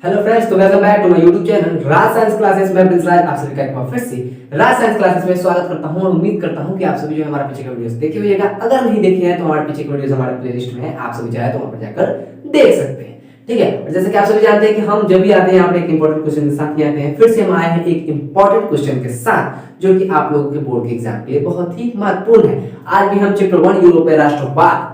Hello friends, तो welcome back to my YouTube channel Raj science classes में प्रिंस लाल आप सभी का एक बार फिर से राज साइंस क्लासेस में स्वागत करता हूं और उम्मीद करता हूं कि आप सभी जो है हमारा पीछे का वीडियोस देखे होइएगा। अगर नहीं देखे हैं तो हमारे पीछे के वीडियोस हमारे प्लेलिस्ट में है, आप सभी चाहे तो वहां पर जाकर देख सकते हैं। ठीक है, और जैसे कि आप सभी जानते हैं कि हम जब भी आते हैं यहाँ पर एक इंपॉर्टेंट क्वेश्चन के साथ ही आते हैं। फिर से हम आए हैं एक इंपॉर्टेंट क्वेश्चन के साथ जो कि आप लोगों के बोर्ड के एग्जाम के लिए बहुत ही महत्वपूर्ण है। आज भी हम चैप्टर 1 यूरोपीय राष्ट्रवाद,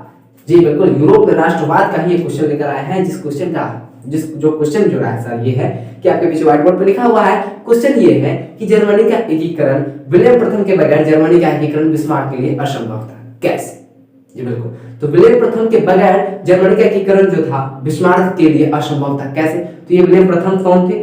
जी बिल्कुल यूरोपीय राष्ट्रवाद का ही एक क्वेश्चन लेकर आए हैं। जो क्वेश्चन जो रहा है सर ये है कि आपके पीछे व्हाइट बोर्ड पर लिखा हुआ है। क्वेश्चन ये है कि जर्मनी का एकीकरण विलियम प्रथम के बगैर जर्मनी का एकीकरण बिस्मार्क के लिए असंभव था, कैसे? जी बिल्कुल, तो विलियम प्रथम के बगैर जर्मनी का एकीकरण जो था बिस्मार्क के लिए असंभव था, कैसे? तो ये विलियम प्रथम कौन थे,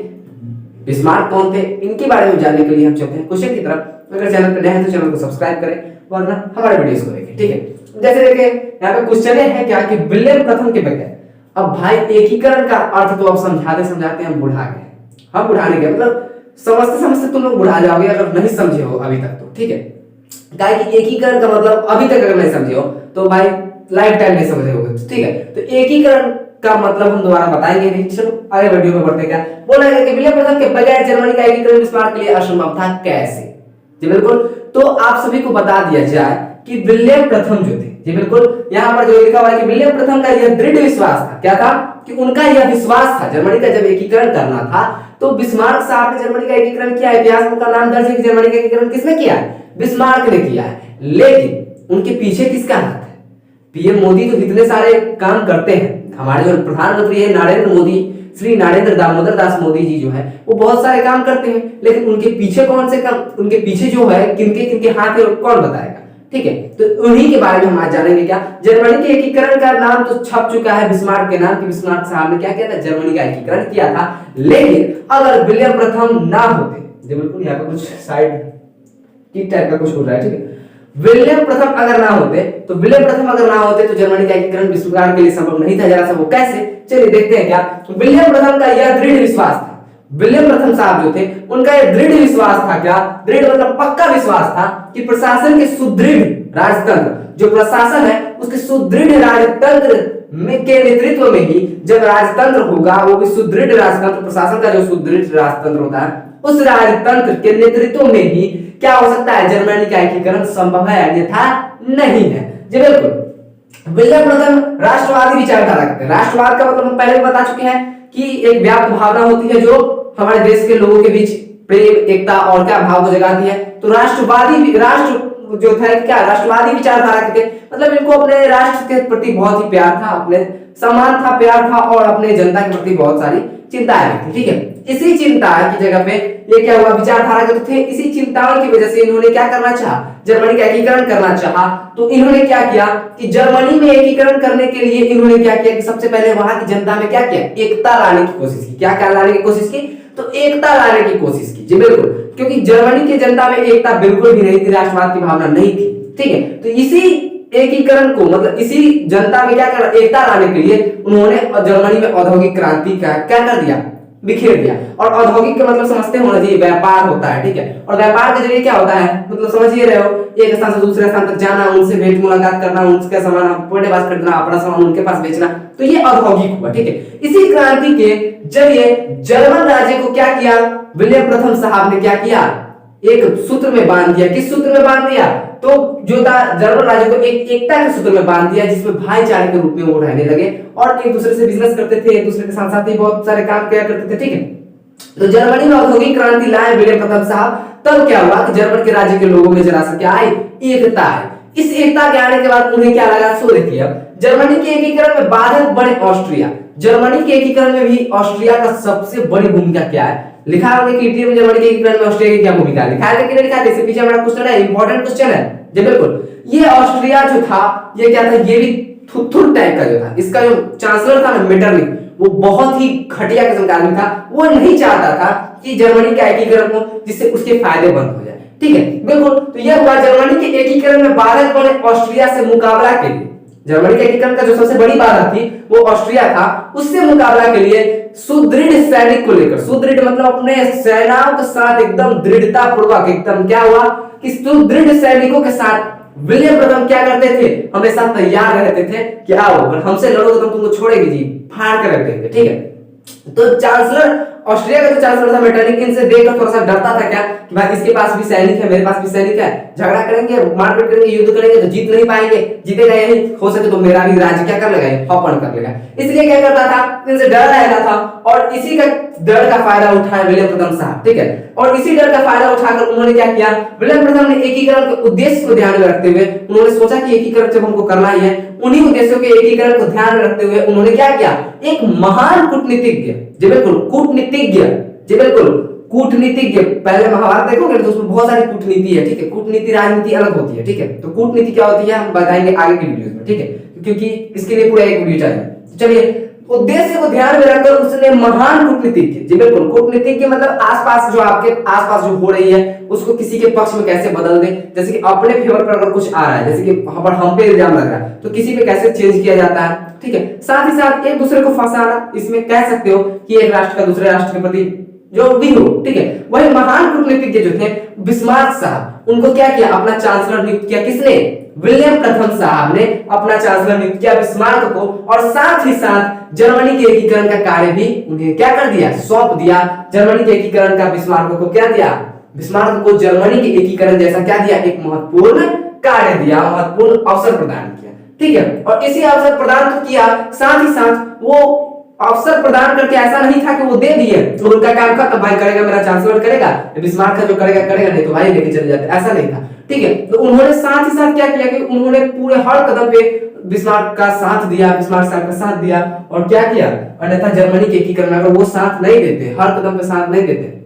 बिस्मार्क कौन थे, इनके बारे में जानने के लिए हम चलते हैं क्वेश्चन की तरफ। अगर चैनल पर नए हैं तो चैनल को सब्सक्राइब करें वरना हमारे वीडियोस को देखें। ठीक है, जैसे देखिए यहाँ पे क्वेश्चन है क्या कि विलियम प्रथम के बगैर। अब भाई एकीकरण का अर्थ तो अब समझाते हम बुढ़ा गए, हम बुढ़ाने गए, मतलब समझते तुम लोग बुढ़ा जाओगे अगर नहीं समझे हो अभी तक तो। ठीक है, क्या कि एकीकरण का मतलब अभी तक अगर नहीं समझे हो तो भाई लाइफ टाइम नहीं समझे होगे। ठीक है, तो एकीकरण का मतलब हम दोबारा बताएंगे नहीं। चलो आगे वीडियो में बढ़ते। क्या बोला गया कि विलियम प्रथम के बगैर जर्मनी का एकीकरण बिस्मार्क के लिए असंभव था, कैसे? जी बिल्कुल, तो आप सभी को बता दिया जाए कि विलियम प्रथम जो थे, जी बिल्कुल यहाँ पर जो लिखा हुआ है कि विलियम प्रथम का यह दृढ़ विश्वास था, क्या था कि उनका यह विश्वास था जर्मनी का जब एकीकरण करना था तो बिस्मार्क साहब ने जर्मनी का एकीकरण किया। इतिहास में उनका नाम दर्ज है कि जर्मनी का एकीकरण किसने किया है, बिस्मार्क ने किया है। लेकिन उनके पीछे किसका हाथ है? पीएम मोदी तो इतने सारे काम करते हैं, हमारे जो प्रधानमंत्री है नरेंद्र मोदी, श्री नरेंद्र दामोदर दास मोदी जी जो है वो बहुत सारे काम करते हैं, लेकिन उनके पीछे कौन से काम, उनके पीछे जो है किनके किनके हाथ है कौन बताएगा? ठीक है, तो उन्हीं के बारे में हम आज जानेंगे। क्या जर्मनी के एकीकरण का नाम तो छप चुका है बिस्मार्क के नाम, कि बिस्मार्क साहब ने क्या किया था, जर्मनी का एकीकरण किया था। लेकिन अगर विलियम प्रथम ना होते, बिल्कुल यहाँ पे कुछ साइड किक टाइप का कुछ हो रहा है। ठीक है, विलियम प्रथम अगर ना होते तो जर्मनी का एकीकरण बिस्मार्क के लिए संभव नहीं था। जरा सा वो कैसे, चलिए देखते हैं। क्या विलियम प्रथम का यह दृढ़ विश्वास था, विलियम प्रथम साहब जो थे उनका यह दृढ़ विश्वास था, क्या दृढ़ मतलब पक्का विश्वास था कि प्रशासन के सुदृढ़ राजतंत्र, जो प्रशासन है उसके सुदृढ़ राजतंत्र में के नेतृत्व में ही जब राजतंत्र होगा, वो भी सुदृढ़ राजतंत्र, प्रशासन का जो सुदृढ़ राजतंत्र होता है उस राजतंत्र के नेतृत्व में ही क्या हो सकता है, जर्मनी का एकीकरण संभव है, अन्यथा नहीं है। जी बिल्कुल, विलियम प्रथम राष्ट्रवादी विचारधारा के थे। राष्ट्रवाद का मतलब हम पहले बता चुके हैं कि एक व्याप्त भावना होती है जो हमारे देश के लोगों के बीच प्रेम, एकता और क्या भाव को जगाती है। तो राष्ट्र जो था क्या राष्ट्रवादी विचारधारा के थे, मतलब इनको अपने राष्ट्र के प्रति बहुत ही प्यार था, अपने सम्मान था, प्यार था और अपने जनता के प्रति बहुत सारी चिंताएं थी। ठीक है, इसी चिंता की जगह पे ये क्या हुआ, विचारधारा के थे, इसी चिंताओं की वजह से इन्होंने क्या करना चाहा, जर्मनी का एकीकरण करना चाहा। तो इन्होंने क्या किया कि जर्मनी में एकीकरण करने के लिए इन्होंने क्या किया कि सबसे पहले वहां की जनता में क्या किया, एकता लाने की कोशिश की। क्या लाने की कोशिश की, तो एकता लाने की कोशिश की। जी बिल्कुल, क्योंकि जर्मनी की जनता में एकता बिल्कुल भी नहीं थी, राष्ट्रवाद की भावना नहीं थी। ठीक है, तो इसी एकीकरण को मतलब इसी जनता में क्या कर एकता लाने के लिए उन्होंने जर्मनी में औद्योगिक क्रांति का क्या कर दिया, बिखेर दिया। और औद्योगिक का मतलब समझते होना चाहिए व्यापार होता है। ठीक है, और व्यापार के जरिए क्या होता है, मतलब समझ ही रहे हो, एक स्थान से दूसरे स्थान तक जाना, उनसे भेंट मुलाकात करना, उनका सामान अपने पास खरीदना, अपना सामान उनके पास बेचना, तो ये औद्योगिक हुआ। ठीक है, इसी क्रांति के जरिए जर्मन राज्य को क्या किया, विलियम प्रथम साहब ने क्या किया, एक सूत्र में बांध दिया। किस सूत्र में बांध दिया, तो जो था जर्मन राज्य को एक एकता के सूत्र में बांध दिया, जिसमें भाईचारे के रूप में वो रहने लगे और एक दूसरे से बिजनेस करते थे, एक दूसरे के साथ साथ ही बहुत सारे काम किया करते थे। ठीक है, तो जर्मनी में औद्योगिक क्रांति लाए विलियम प्रथम साहब, तब क्या हुआ कि जर्मन के राज्य के लोगों में जरा सा क्या आई, एकता आई। इस एकता के आने के बाद उन्हें क्या लगा, सो देखिए अब जर्मनी के एकीकरण में बाधक बने ऑस्ट्रिया। जर्मनी के एकीकरण में भी ऑस्ट्रिया का सबसे बड़ी भूमिका क्या है, लिखा है कि इटली में जर्मनी के एकीकरण में ऑस्ट्रिया की क्या भूमिका है, लिखा है लेकिन लिखा है, इससे पीछे हमारा क्वेश्चन है, इंपॉर्टेंट क्वेश्चन है। जी बिल्कुल, ये ऑस्ट्रिया जो था ये क्या था, ये भी थुथुर टाइप का जो था, इसका जो चांसलर था ना मेटरनिक, वो बहुत ही घटिया किस्म का आदमी था। वो नहीं चाहता था कि जर्मनी का एकीकरण हो जिससे उसके फायदे बंद हो जाए। ठीक है, बिल्कुल, तो यह हुआ जर्मनी के एकीकरण में बाधक बने ऑस्ट्रिया से मुकाबला के लिए। जर्मनी के एकीकरण का जो सबसे बड़ी बाधा थी वो ऑस्ट्रिया था, उससे मुकाबला के लिए सुदृढ़ सैनिक को लेकर, सुदृढ़ मतलब अपने सेनाओं के साथ एकदम दृढ़ता पूर्वक, एकदम क्या हुआ कि सुदृढ़ सैनिकों के साथ विलियम प्रथम क्या करते थे, हमेशा तैयार रहते थे कि आओ अगर हमसे लड़ोगे तो तुमको छोड़ेगी जी, फाड़ कर रख देंगे। ठीक है, तो चांसलर, ऑस्ट्रिया का जो चांसलर था मेटरनिख इनसे देखकर थोड़ा सा डरता था क्या कि भाई इसके पास भी सैनिक है, मेरे पास भी सैनिक है, झगड़ा करेंगे, मारपीट करेंगे, युद्ध करेंगे तो जीत नहीं पाएंगे, जीतेगा यही, हो सके तो मेरा भी राज्य क्या कर लेगा, हॉपन कर लेगा। इसलिए क्या करता था, इनसे डर रहता था और इसी का डर का फायदा उठाया विलियम प्रथम साहब, ठीक है। और इसी डर का फायदा उठाकर उन्होंने क्या किया, विलियम प्रथम ने एकीकरण के उद्देश्य को ध्यान में रखते हुए उन्होंने सोचा कि एकीकरण जब हमको करना ही है, उन्हीं उद्देश्यों के एकीकरण को ध्यान में रखते हुए उन्होंने क्या किया, एक महान कूटनीतिज्ञ, जी बिल्कुल कूटनीतिज्ञ, जी बिल्कुल कूटनीतिज्ञ, पहले महाभारत देखोगे तो उसमें बहुत सारी कूटनीति है, ठीक है। कूटनीति राजनीति अलग होती है, ठीक है। तो कूटनीति क्या होती है हम बताएंगे आगे की वीडियोस में, ठीक है, क्योंकि इसके लिए पूरा एक वीडियो चाहिए। चलिए, उद्देश्य को ध्यान में रखकर उसने महान कूटनीतिज्ञ, जी बिल्कुल कूटनीतिज्ञ मतलब आसपास जो आपके आसपास जो हो रही है उसको किसी के पक्ष में कैसे बदल दे, जैसे कि अपने फेवर पर अगर कुछ आ रहा है, जैसे कि हम पे इल्जाम लग रहा है तो किसी पे कैसे चेंज किया जाता है, ठीक है। साथ ही साथ एक दूसरे को फंसाना, इसमें कह सकते हो कि एक राष्ट्र का दूसरे राष्ट्र के प्रति जो भी हो, ठीक है। वही महान कूटनीतिज्ञ जो थे बिस्मार्क साहब, उनको क्या किया, अपना चांसलर नियुक्त किया, किसने, विलियम प्रथम साहब ने अपना चांसलर नियुक्त किया बिस्मार्क को, और साथ ही साथ जर्मनी के एकीकरण का कार्य भी उन्हें क्या कर दिया, सौंप दिया। जर्मनी के एकीकरण का बिस्मार्क को क्या दिया, बिस्मार्क को जर्मनी के एकीकरण जैसा क्या दिया, एक महत्वपूर्ण कार्य दिया, महत्वपूर्ण अवसर प्रदान किया, ठीक है। और इसी अवसर प्रदान तो किया, साथ ही साथ वो अवसर प्रदान करके ऐसा नहीं था कि वो दे दिए तो उनका काम खत्म, भाई करेगा मेरा चांसलर करेगा, बिस्मार्क का जो करेगा करेगा, नहीं तो भाई लेके चले जाते, ऐसा नहीं था, ठीक है। तो उन्होंने साथ ही साथ क्या किया कि उन्होंने पूरे हर कदम पे बिस्मार्क का साथ दिया, बिस्मार्क साहब का साथ दिया, और क्या किया, अन्यथा जर्मनी के एकीकरण अगर वो साथ नहीं देते, हर कदम पे साथ नहीं देते,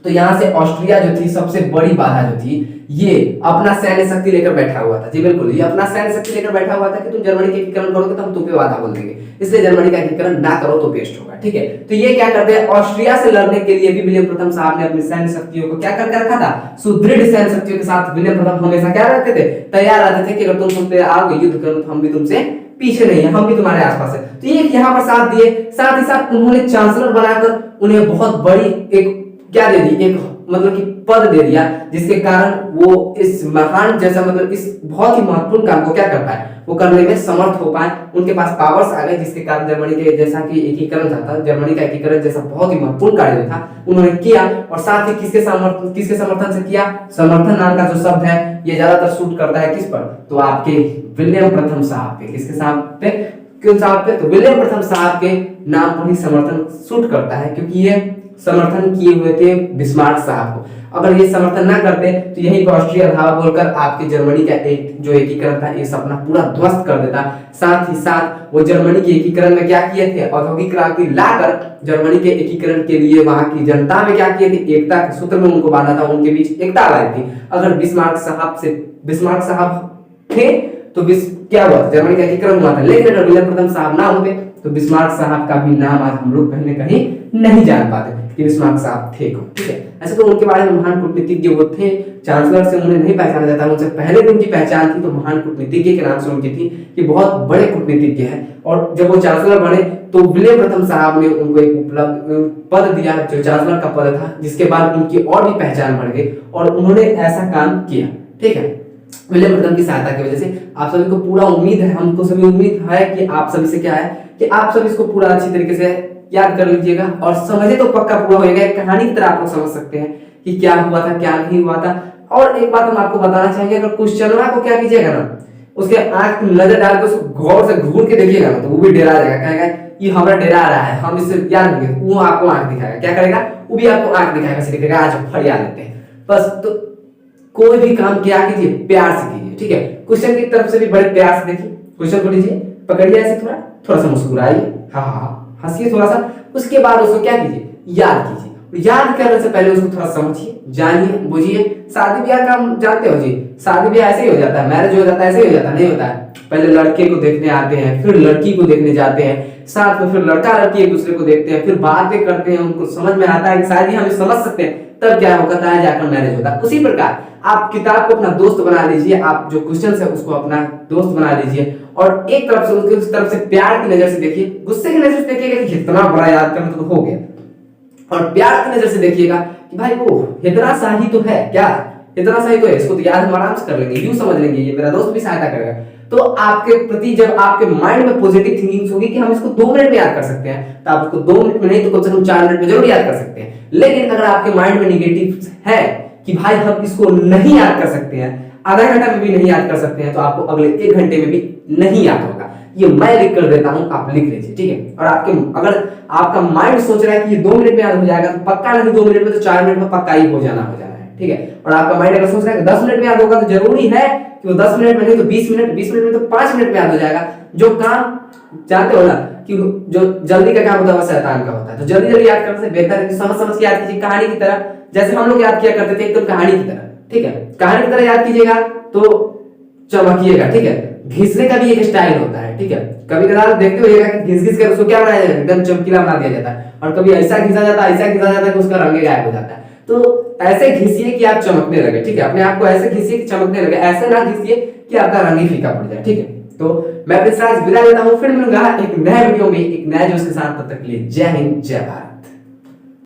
तो यहाँ से ऑस्ट्रिया जो थी सबसे बड़ी बाधा जो थी, ये अपना सैन्य शक्ति लेकर बैठा हुआ था, जी बिल्कुल, ये अपना सैन्य शक्ति लेकर बैठा हुआ था कि तुम जर्मनी के एकीकरण करोगे तो हम तुम्हें वादा बोल देंगे, इसलिए जर्मनी का एकीकरण ना करो तो बेस्ट होगा, ठीक है। तो ये क्या करते हैं, ऑस्ट्रिया से लड़ने के लिए भी विलियम प्रथम साहब ने अपनी सैन्य शक्तियों को क्या करके रखा था, सुदृढ़ सैन्य शक्तियों के साथ विलियम प्रथम हमेशा क्या रहते थे, तैयार रहते थे कि अगर तुम पे आओगे युद्ध करो तो हम भी तुमसे पीछे नहीं है, हम भी तुम्हारे आसपास है। तो ये यहाँ पर साथ दिए, साथ ही साथ उन्होंने चांसलर बनाकर उन्हें बहुत बड़ी एक क्या दे दी, एक मतलब कि पद दे दिया, जिसके कारण वो इस महान जैसा मतलब इस बहुत ही महत्वपूर्ण काम को क्या कर पाए, वो करने में समर्थ हो पाए, उनके पास पावर्स आ गए, जिसके कारण जर्मनी के जैसा कि एकीकरण था, जर्मनी का एकीकरण जैसा बहुत ही महत्वपूर्ण कार्य था उन्होंने किया। और साथ ही किसके समर्थन से किया, समर्थन नाम का जो शब्द है ये ज्यादातर सूट करता है किस पर, तो आपके विलियम प्रथम साहब पे, किसके साहब पे, क्यों साहब पे, तो विलियम प्रथम साहब के नाम पर ही समर्थन सूट करता है, क्योंकि ये समर्थन किए हुए थे बिस्मार्क साहब को। अगर ये समर्थन ना करते तो यही पर ऑस्ट्रिया धावा बोलकर आपके जर्मनी का एक जो एकीकरण था ये सपना पूरा ध्वस्त कर देता। साथ ही साथ वो जर्मनी के एकीकरण में क्या किए थे, औद्योगिक क्रांति लाकर जर्मनी के एकीकरण के लिए वहां की जनता में क्या किए थे, एकता के सूत्र में उनको बांधा था, उनके बीच एकता लाई थी। अगर बिस्मार्क साहब थे तो क्या हुआ, जर्मनी का एकीकरण हुआ था। लेकिन अगर विलियम प्रथम साहब ना होते तो बिस्मार्क साहब का भी नाम आज हम लोग कहीं न कहीं नहीं जान पाते कि बिस्मार्क साहब थे कौन, ठीक है। ऐसे तो उनके बारे में महान कूटनीतिज्ञ वो थे, चांसलर से उन्हें नहीं पहचाना जाता, उनसे पहले भी उनकी पहचान थी तो महान कूटनीतिज्ञ के नाम से उनकी थी कि बहुत बड़े कूटनीतिज्ञ हैं। और जब वो चांसलर बने तो विलियम प्रथम साहब ने उनको एक उपलब्ध पद दिया जो चांसलर का पद था, जिसके बाद उनकी और भी पहचान बढ़ गई और उन्होंने ऐसा काम किया, ठीक है। विलियम प्रथम की सहायता की वजह से आप सभी को पूरा उम्मीद है, हमको सभी उम्मीद है कि आप सभी से क्या है कि आप सभी इसको पूरा अच्छी तरीके से याद कर लीजिएगा और समझे तो पक्का पूरा होएगा। एक कहानी की तरह आप लोग समझ सकते हैं कि क्या हुआ था क्या नहीं हुआ था। और एक बात हम आपको बताना चाहेंगे, अगर क्वेश्चनवा को क्या कीजिएगा ना, उसके आंख में नजर डाल के उसको गौर से घूर के देखिएगा ना, तो वो भी डरा जाएगा, कहेगा ये हमारा डरा रहा है, हम इससे याद नहीं, वो आपको आंख दिखाएगा, क्या करेगा, वो भी आपको आंख दिखाएगा, सिखाएगा आज फरिया लेते हैं बस। तो कोई भी काम क्या कीजिए, प्यार से कीजिए, ठीक है। क्वेश्चन की तरफ से भी बड़े प्यार से देखिए, क्वेश्चन को लीजिए, पकड़िए ऐसे थोड़ा सा मुस्कुराइए, हाँ हंसिए थोड़ा सा, उसके बाद उसको क्या कीजिए, याद कीजिए। याद करने से पहले उसको थोड़ा समझिए, जानिए, बुझिए। शादी ब्याह का जानते हो जी, शादी ब्याह ऐसे ही हो जाता है, मैरिज हो जाता है ऐसे ही हो जाता है, नहीं होता है। पहले लड़के को देखने आते हैं, फिर लड़की को देखने जाते हैं, साथ में फिर लड़का लड़की एक दूसरे को देखते हैं, फिर बातें करते हैं, उनको समझ में आता है कि शायद हम समझ सकते हैं, तब क्या होता है, जाकर मैरिज होता है। उसी प्रकार आप किताब को अपना दोस्त बना लीजिए, आप जो क्वेश्चन है उसको अपना दोस्त बना लीजिए और एक तरफ से उसकी तरफ से प्यार की नजर से देखिए, गुस्से की नजर से देखिएगा कि इतना बड़ा याद करना तो हो गया, और प्यार की नजर से देखिएगा कि भाई वो इतना सा ही तो है, क्या इतना सा ही तो है, इसको तो याद हम आराम से कर लेंगे, यूं समझ लेंगे, ये मेरा दोस्त भी सहायता करेगा। तो आपके प्रति जब आपके माइंड में पॉजिटिव थिंकिंग होगी कि हम इसको 2 मिनट में याद कर सकते हैं, तो आप इसको 2 मिनट में नहीं तो कम से कम 4 मिनट में जरूर याद कर सकते हैं। लेकिन अगर आपके माइंड में निगेटिव है कि भाई हम इसको नहीं याद कर सकते हैं, आधा घंटा में भी नहीं याद कर सकते हैं, तो आपको अगले 1 घंटे में भी नहीं याद होगा। ये मैं लिख कर देता हूं, आप लिख लीजिए, ठीक है। और आपके अगर आपका माइंड सोच रहा है कि ये 2 मिनट में याद हो जाएगा, तो पक्का नहीं 2 मिनट में, तो 4 मिनट में पक्का ही हो जाना है, ठीक है। और आपका माइंड अगर सोच रहा है कि 10 मिनट में याद होगा, तो जरूरी है कि वो 10 मिनट में नहीं तो 20 मिनट, 20 मिनट में तो 5 मिनट में याद हो जाएगा। जो काम जानते हो ना कि जो जल्दी का काम होता है वो शैतान का होता है, तो जल्दी जल्दी याद करने से बेहतर है कि समझ समझ के याद कीजिए, कहानी की तरह, जैसे हम लोग याद किया करते थे, एकदम कहानी की तरह, ठीक है। कहानी की तरह याद कीजिएगा तो चमकिएगा, ठीक है। घिसने का भी एक स्टाइल होता है, ठीक है। कभी कभार देखते होइएगा कि घिस घिस कर उसको क्या बनाया जाता है, एकदम चमकीला बना दिया जाता है, और कभी ऐसा घिसा जाता है, ऐसा घिसा जाता है कि उसका रंग गायब हो जाता है। तो ऐसे घिसिए कि आप चमकने लगे, ठीक है। अपने आप को ऐसे घिसिए कि चमकने लगे, ऐसे ना घिसिए कि आपका रंग ही फीका पड़ जाए, ठीक है। तो मैं अपने साथ विदा लेता हूं, फिर मिलूंगा एक नए वीडियो में एक नए जोश के साथ। तब तक के लिए जय हिंद, जय भारत।